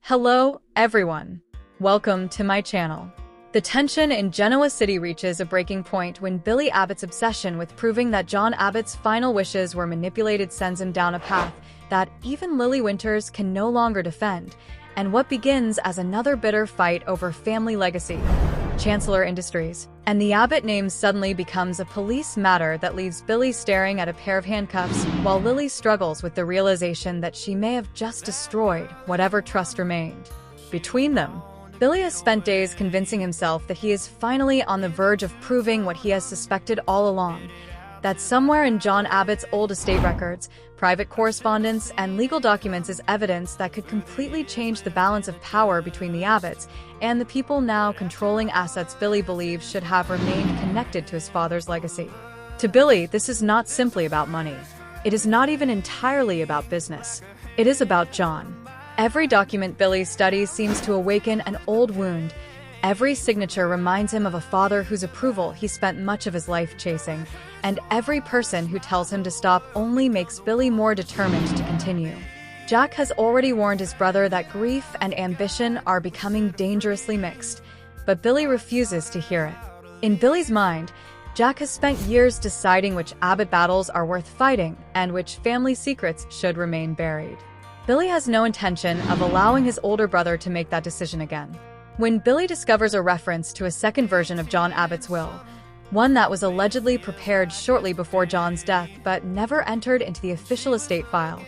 Hello, everyone. Welcome to my channel. The tension in Genoa City reaches a breaking point when Billy Abbott's obsession with proving that John Abbott's final wishes were manipulated sends him down a path that even Lily Winters can no longer defend, and what begins as another bitter fight over family legacy, Chancellor Industries, and the Abbott name suddenly becomes a police matter that leaves Billy staring at a pair of handcuffs while Lily struggles with the realization that she may have just destroyed whatever trust remained. Between them, Billy has spent days convincing himself that he is finally on the verge of proving what he has suspected all along, that somewhere in John Abbott's old estate records, private correspondence, and legal documents is evidence that could completely change the balance of power between the Abbotts and the people now controlling assets Billy believes should have remained connected to his father's legacy. To Billy, this is not simply about money. It is not even entirely about business. It is about John. Every document Billy studies seems to awaken an old wound. Every signature reminds him of a father whose approval he spent much of his life chasing, and every person who tells him to stop only makes Billy more determined to continue. Jack has already warned his brother that grief and ambition are becoming dangerously mixed, but Billy refuses to hear it. In Billy's mind, Jack has spent years deciding which Abbott battles are worth fighting and which family secrets should remain buried. Billy has no intention of allowing his older brother to make that decision again. When Billy discovers a reference to a second version of John Abbott's will, one that was allegedly prepared shortly before John's death but never entered into the official estate file,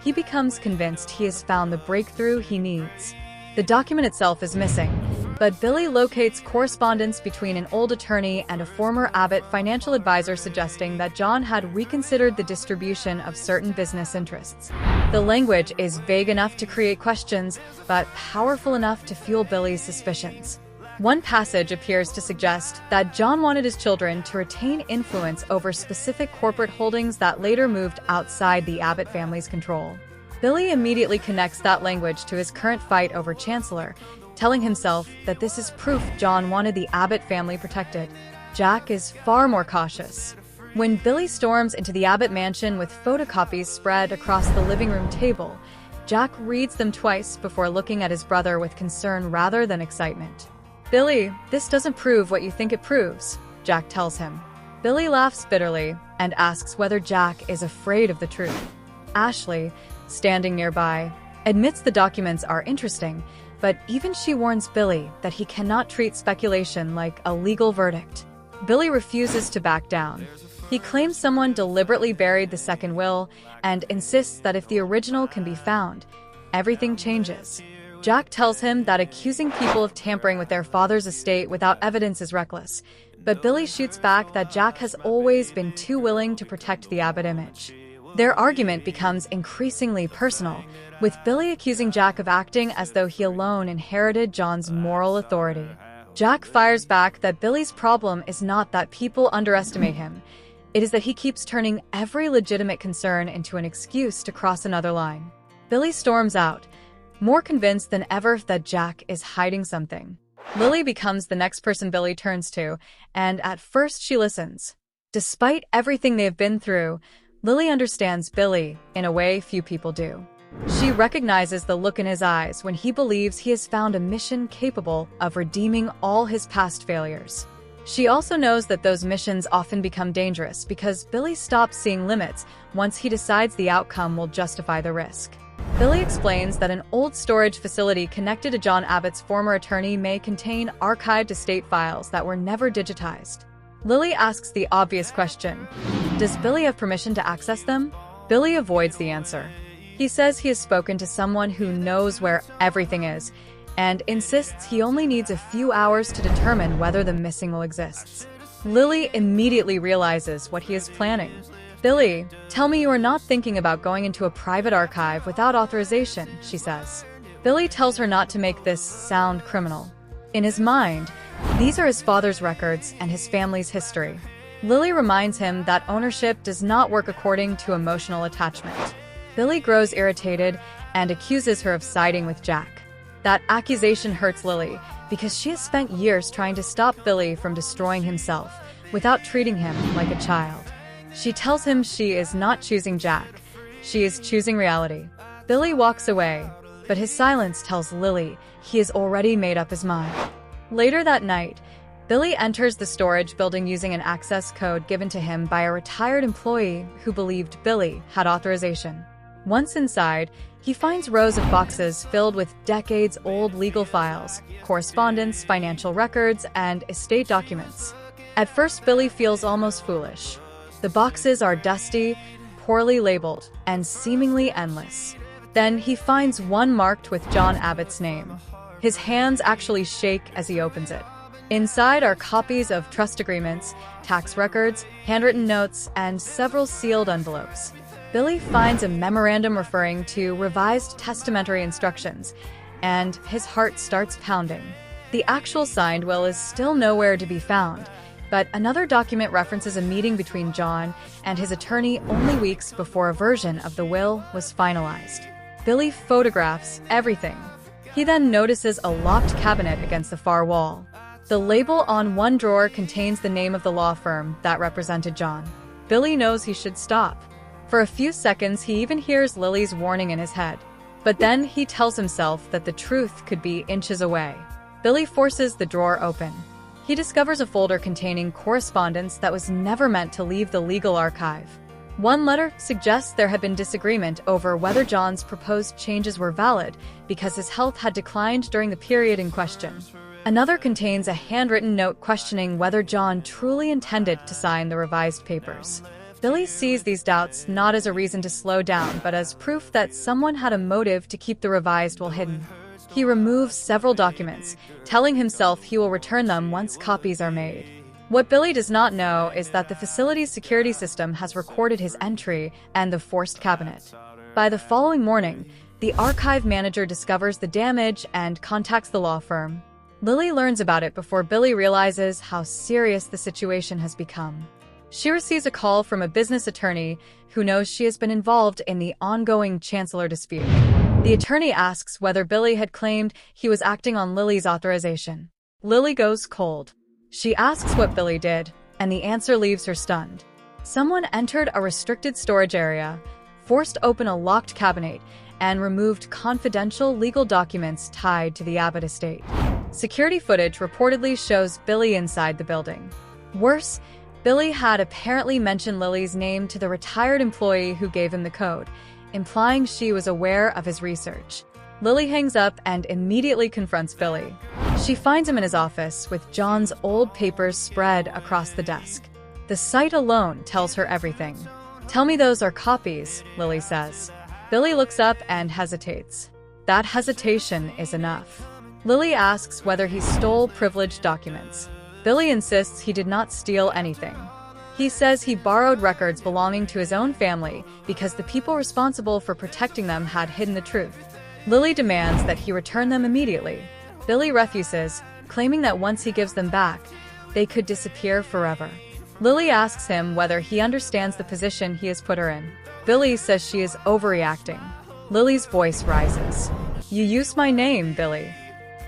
he becomes convinced he has found the breakthrough he needs. The document itself is missing, but Billy locates correspondence between an old attorney and a former Abbott financial advisor suggesting that John had reconsidered the distribution of certain business interests. The language is vague enough to create questions, but powerful enough to fuel Billy's suspicions. One passage appears to suggest that John wanted his children to retain influence over specific corporate holdings that later moved outside the Abbott family's control. Billy immediately connects that language to his current fight over Chancellor, telling himself that this is proof John wanted the Abbott family protected. Jack is far more cautious. When Billy storms into the Abbott mansion with photocopies spread across the living room table, Jack reads them twice before looking at his brother with concern rather than excitement. "Billy, this doesn't prove what you think it proves," Jack tells him. Billy laughs bitterly and asks whether Jack is afraid of the truth. Ashley, standing nearby, admits the documents are interesting, but even she warns Billy that he cannot treat speculation like a legal verdict. Billy refuses to back down. He claims someone deliberately buried the second will and insists that if the original can be found, everything changes. Jack tells him that accusing people of tampering with their father's estate without evidence is reckless, but Billy shoots back that Jack has always been too willing to protect the Abbott image. Their argument becomes increasingly personal, with Billy accusing Jack of acting as though he alone inherited John's moral authority. Jack fires back that Billy's problem is not that people underestimate him. It is that he keeps turning every legitimate concern into an excuse to cross another line. Billy storms out, more convinced than ever that Jack is hiding something. Lily becomes the next person Billy turns to, and at first she listens. Despite everything they have been through, Lily understands Billy in a way few people do. She recognizes the look in his eyes when he believes he has found a mission capable of redeeming all his past failures. She also knows that those missions often become dangerous because Billy stops seeing limits once he decides the outcome will justify the risk. Billy explains that an old storage facility connected to John Abbott's former attorney may contain archived estate files that were never digitized. Lily asks the obvious question, does Billy have permission to access them? Billy avoids the answer. He says he has spoken to someone who knows where everything is, and insists he only needs a few hours to determine whether the missing will exists. Lily immediately realizes what he is planning. "Billy, tell me you are not thinking about going into a private archive without authorization," she says. Billy tells her not to make this sound criminal. In his mind, these are his father's records and his family's history. Lily reminds him that ownership does not work according to emotional attachment. Billy grows irritated and accuses her of siding with Jack. That accusation hurts Lily because she has spent years trying to stop Billy from destroying himself without treating him like a child. She tells him she is not choosing Jack. She is choosing reality. Billy walks away, but his silence tells Lily he has already made up his mind. Later that night, Billy enters the storage building using an access code given to him by a retired employee who believed Billy had authorization. Once inside, he finds rows of boxes filled with decades-old legal files, correspondence, financial records, and estate documents. At first, Billy feels almost foolish. The boxes are dusty, poorly labeled, and seemingly endless. Then he finds one marked with John Abbott's name. His hands actually shake as he opens it. Inside are copies of trust agreements, tax records, handwritten notes, and several sealed envelopes. Billy finds a memorandum referring to revised testamentary instructions, and his heart starts pounding. The actual signed will is still nowhere to be found, but another document references a meeting between John and his attorney only weeks before a version of the will was finalized. Billy photographs everything. He then notices a locked cabinet against the far wall. The label on one drawer contains the name of the law firm that represented John. Billy knows he should stop. For a few seconds, he even hears Lily's warning in his head. But then he tells himself that the truth could be inches away. Billy forces the drawer open. He discovers a folder containing correspondence that was never meant to leave the legal archive. One letter suggests there had been disagreement over whether John's proposed changes were valid because his health had declined during the period in question. Another contains a handwritten note questioning whether John truly intended to sign the revised papers. Billy sees these doubts not as a reason to slow down, but as proof that someone had a motive to keep the revised will hidden. He removes several documents, telling himself he will return them once copies are made. What Billy does not know is that the facility's security system has recorded his entry and the forced cabinet. By the following morning, the archive manager discovers the damage and contacts the law firm. Lily learns about it before Billy realizes how serious the situation has become. She receives a call from a business attorney who knows she has been involved in the ongoing chancellor dispute. The attorney asks whether Billy had claimed he was acting on Lily's authorization. Lily goes cold. She asks what Billy did, and the answer leaves her stunned. Someone entered a restricted storage area, forced open a locked cabinet, and removed confidential legal documents tied to the Abbott estate. Security footage reportedly shows Billy inside the building. Worse, Billy had apparently mentioned Lily's name to the retired employee who gave him the code, implying she was aware of his research. Lily hangs up and immediately confronts Billy. She finds him in his office with John's old papers spread across the desk. The sight alone tells her everything. "Tell me those are copies," Lily says. Billy looks up and hesitates. That hesitation is enough. Lily asks whether he stole privileged documents. Billy insists he did not steal anything. He says he borrowed records belonging to his own family because the people responsible for protecting them had hidden the truth. Lily demands that he return them immediately. Billy refuses, claiming that once he gives them back, they could disappear forever. Lily asks him whether he understands the position he has put her in. Billy says she is overreacting. Lily's voice rises. "You used my name, Billy."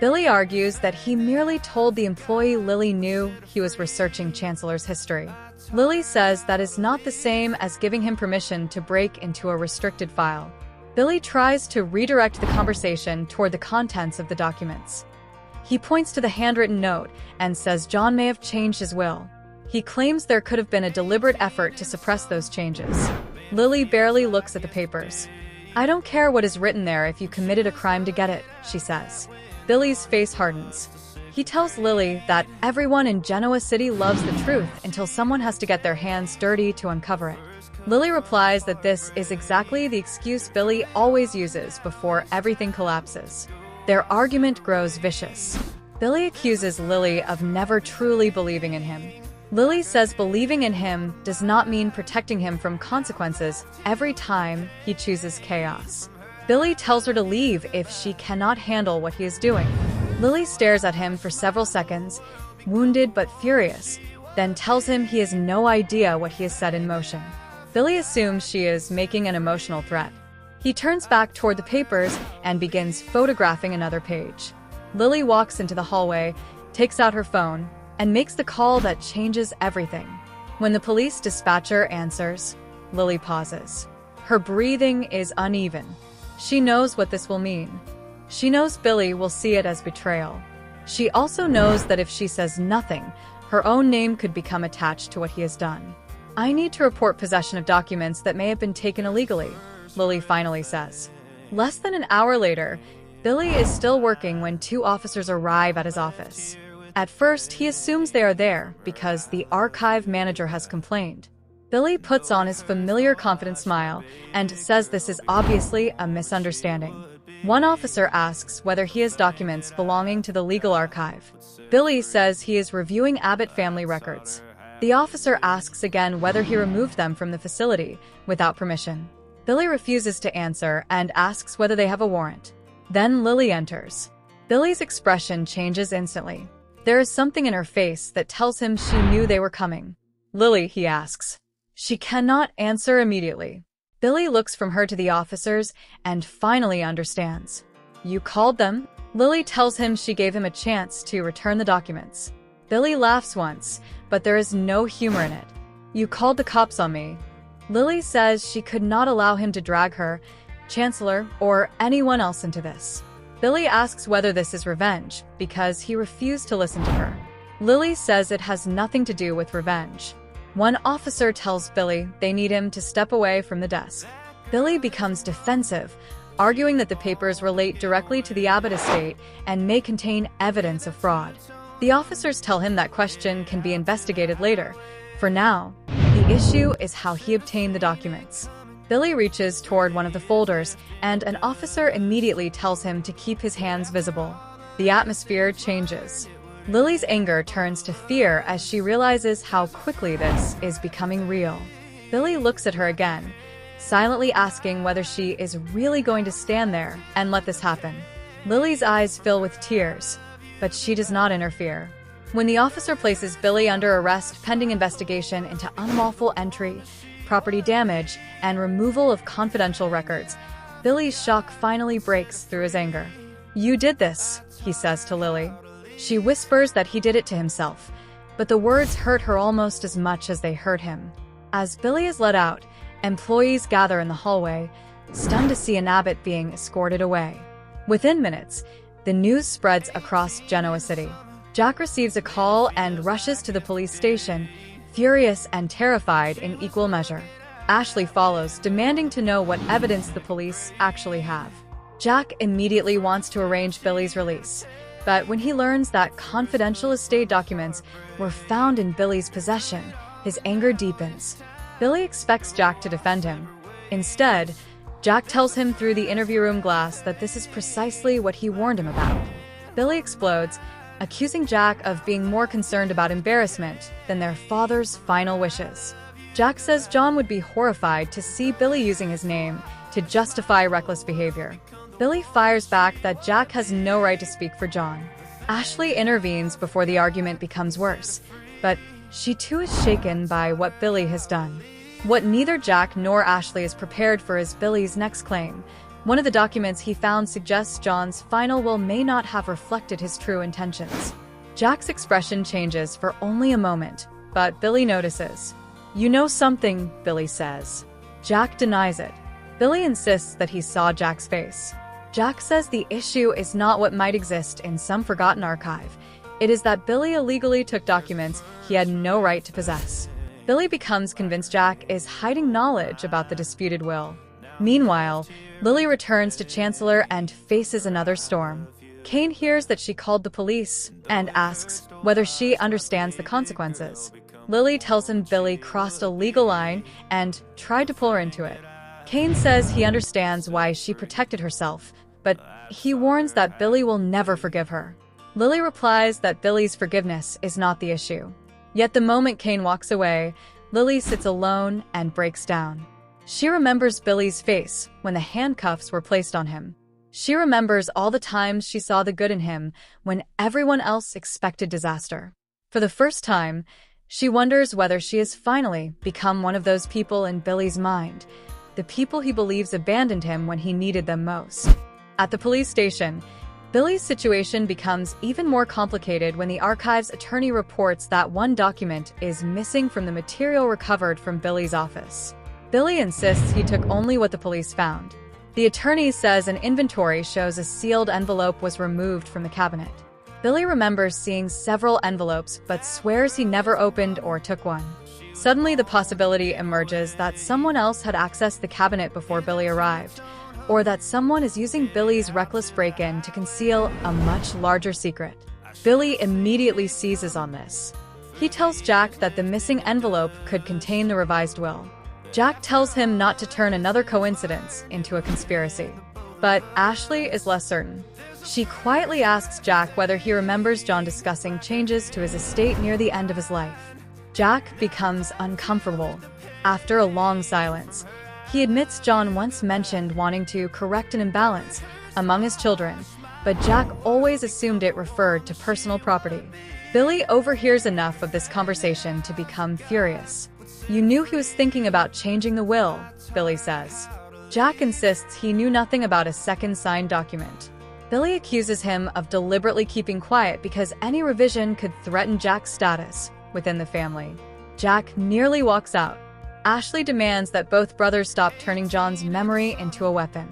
Billy argues that he merely told the employee Lily knew he was researching Chancellor's history. Lily says that is not the same as giving him permission to break into a restricted file. Billy tries to redirect the conversation toward the contents of the documents. He points to the handwritten note and says John may have changed his will. He claims there could have been a deliberate effort to suppress those changes. Lily barely looks at the papers. "I don't care what is written there if you committed a crime to get it," she says. Billy's face hardens. He tells Lily that everyone in Genoa City loves the truth until someone has to get their hands dirty to uncover it. Lily replies that this is exactly the excuse Billy always uses before everything collapses. Their argument grows vicious. Billy accuses Lily of never truly believing in him. Lily says believing in him does not mean protecting him from consequences every time he chooses chaos. Billy tells her to leave if she cannot handle what he is doing. Lily stares at him for several seconds, wounded but furious, then tells him he has no idea what he has set in motion. Billy assumes she is making an emotional threat. He turns back toward the papers and begins photographing another page. Lily walks into the hallway, takes out her phone, and makes the call that changes everything. When the police dispatcher answers, Lily pauses. Her breathing is uneven. She knows what this will mean. She knows Billy will see it as betrayal. She also knows that if she says nothing, her own name could become attached to what he has done. "I need to report possession of documents that may have been taken illegally," Lily finally says. Less than an hour later, Billy is still working when two officers arrive at his office. At first, he assumes they are there because the archive manager has complained. Billy puts on his familiar confident smile and says this is obviously a misunderstanding. One officer asks whether he has documents belonging to the legal archive. Billy says he is reviewing Abbott family records. The officer asks again whether he removed them from the facility without permission. Billy refuses to answer and asks whether they have a warrant. Then Lily enters. Billy's expression changes instantly. There is something in her face that tells him she knew they were coming. "Lily," he asks. She cannot answer immediately. Billy looks from her to the officers and finally understands. "You called them?" Lily tells him she gave him a chance to return the documents. Billy laughs once, but there is no humor in it. "You called the cops on me." Lily says she could not allow him to drag her, Chancellor, or anyone else into this. Billy asks whether this is revenge, because he refused to listen to her. Lily says it has nothing to do with revenge. One officer tells Billy they need him to step away from the desk. Billy becomes defensive, arguing that the papers relate directly to the Abbott estate and may contain evidence of fraud. The officers tell him that question can be investigated later. For now, the issue is how he obtained the documents. Billy reaches toward one of the folders, and an officer immediately tells him to keep his hands visible. The atmosphere changes. Lily's anger turns to fear as she realizes how quickly this is becoming real. Billy looks at her again, silently asking whether she is really going to stand there and let this happen. Lily's eyes fill with tears, but she does not interfere. When the officer places Billy under arrest pending investigation into unlawful entry, property damage, and removal of confidential records, Billy's shock finally breaks through his anger. "You did this," he says to Lily. She whispers that he did it to himself, but the words hurt her almost as much as they hurt him. As Billy is let out, employees gather in the hallway, stunned to see an Abbott being escorted away. Within minutes, the news spreads across Genoa City. Jack receives a call and rushes to the police station, furious and terrified in equal measure. Ashley follows, demanding to know what evidence the police actually have. Jack immediately wants to arrange Billy's release, but when he learns that confidential estate documents were found in Billy's possession, his anger deepens. Billy expects Jack to defend him. Instead, Jack tells him through the interview room glass that this is precisely what he warned him about. Billy explodes, accusing Jack of being more concerned about embarrassment than their father's final wishes. Jack says John would be horrified to see Billy using his name to justify reckless behavior. Billy fires back that Jack has no right to speak for John. Ashley intervenes before the argument becomes worse, but she too is shaken by what Billy has done. What neither Jack nor Ashley is prepared for is Billy's next claim. One of the documents he found suggests John's final will may not have reflected his true intentions. Jack's expression changes for only a moment, but Billy notices. "You know something," Billy says. Jack denies it. Billy insists that he saw Jack's face. Jack says the issue is not what might exist in some forgotten archive. It is that Billy illegally took documents he had no right to possess. Billy becomes convinced Jack is hiding knowledge about the disputed will. Meanwhile, Lily returns to Chancellor and faces another storm. Kane hears that she called the police and asks whether she understands the consequences. Lily tells him Billy crossed a legal line and tried to pull her into it. Kane says he understands why she protected herself, but he warns that Billy will never forgive her. Lily replies that Billy's forgiveness is not the issue. Yet the moment Kane walks away, Lily sits alone and breaks down. She remembers Billy's face when the handcuffs were placed on him. She remembers all the times she saw the good in him when everyone else expected disaster. For the first time, she wonders whether she has finally become one of those people in Billy's mind, the people he believes abandoned him when he needed them most. At the police station, Billy's situation becomes even more complicated when the archive's attorney reports that one document is missing from the material recovered from Billy's office. Billy insists he took only what the police found. The attorney says an inventory shows a sealed envelope was removed from the cabinet. Billy remembers seeing several envelopes but swears he never opened or took one. Suddenly, the possibility emerges that someone else had accessed the cabinet before Billy arrived, or that someone is using Billy's reckless break-in to conceal a much larger secret. Billy immediately seizes on this. He tells Jack that the missing envelope could contain the revised will. Jack tells him not to turn another coincidence into a conspiracy. But Ashley is less certain. She quietly asks Jack whether he remembers John discussing changes to his estate near the end of his life. Jack becomes uncomfortable. After a long silence, he admits John once mentioned wanting to correct an imbalance among his children, but Jack always assumed it referred to personal property. Billy overhears enough of this conversation to become furious. "You knew he was thinking about changing the will," Billy says. Jack insists he knew nothing about a second signed document. Billy accuses him of deliberately keeping quiet because any revision could threaten Jack's status within the family. Jack nearly walks out. Ashley demands that both brothers stop turning John's memory into a weapon.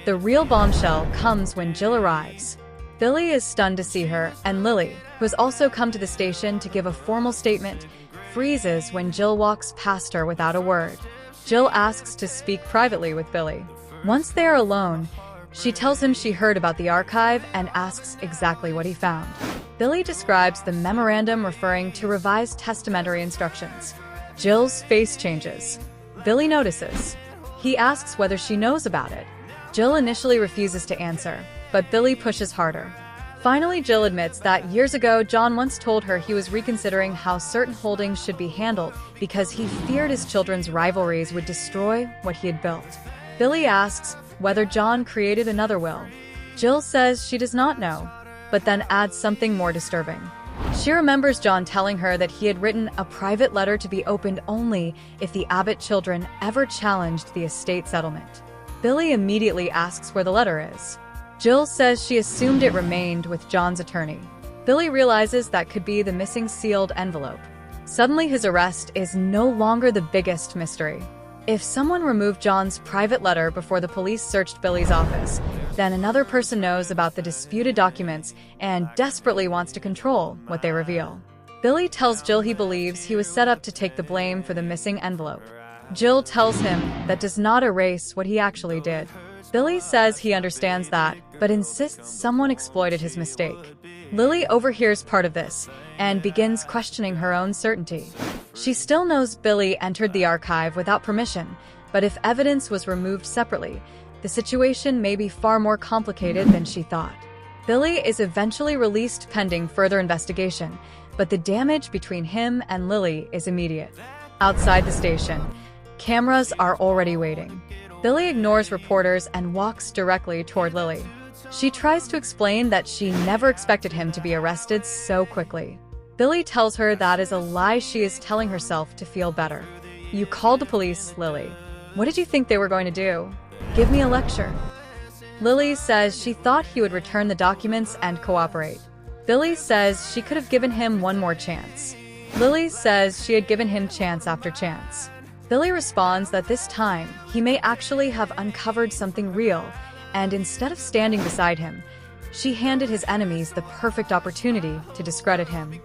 The real bombshell comes when Jill arrives. Billy is stunned to see her, and Lily, who has also come to the station to give a formal statement, freezes when Jill walks past her without a word. Jill asks to speak privately with Billy. Once they are alone, she tells him she heard about the archive and asks exactly what he found. Billy describes the memorandum referring to revised testamentary instructions. Jill's face changes. Billy notices. He asks whether she knows about it. Jill initially refuses to answer, but Billy pushes harder. Finally, Jill admits that years ago, John once told her he was reconsidering how certain holdings should be handled because he feared his children's rivalries would destroy what he had built. Billy asks whether John created another will. Jill says she does not know, but then adds something more disturbing. She remembers John telling her that he had written a private letter to be opened only if the Abbott children ever challenged the estate settlement. Billy immediately asks where the letter is. Jill says she assumed it remained with John's attorney. Billy realizes that could be the missing sealed envelope. Suddenly, his arrest is no longer the biggest mystery. If someone removed John's private letter before the police searched Billy's office, then another person knows about the disputed documents and desperately wants to control what they reveal. Billy tells Jill he believes he was set up to take the blame for the missing envelope. Jill tells him that does not erase what he actually did. Billy says he understands that, but insists someone exploited his mistake. Lily overhears part of this and begins questioning her own certainty. She still knows Billy entered the archive without permission, but if evidence was removed separately, the situation may be far more complicated than she thought. Billy is eventually released pending further investigation, but the damage between him and Lily is immediate. Outside the station, cameras are already waiting. Billy ignores reporters and walks directly toward Lily. She tries to explain that she never expected him to be arrested so quickly. Billy tells her that is a lie she is telling herself to feel better. "You called the police, Lily. What did you think they were going to do? Give me a lecture." Lily says she thought he would return the documents and cooperate. Billy says she could have given him one more chance. Lily says she had given him chance after chance. Billy responds that this time, he may actually have uncovered something real, and instead of standing beside him, she handed his enemies the perfect opportunity to discredit him.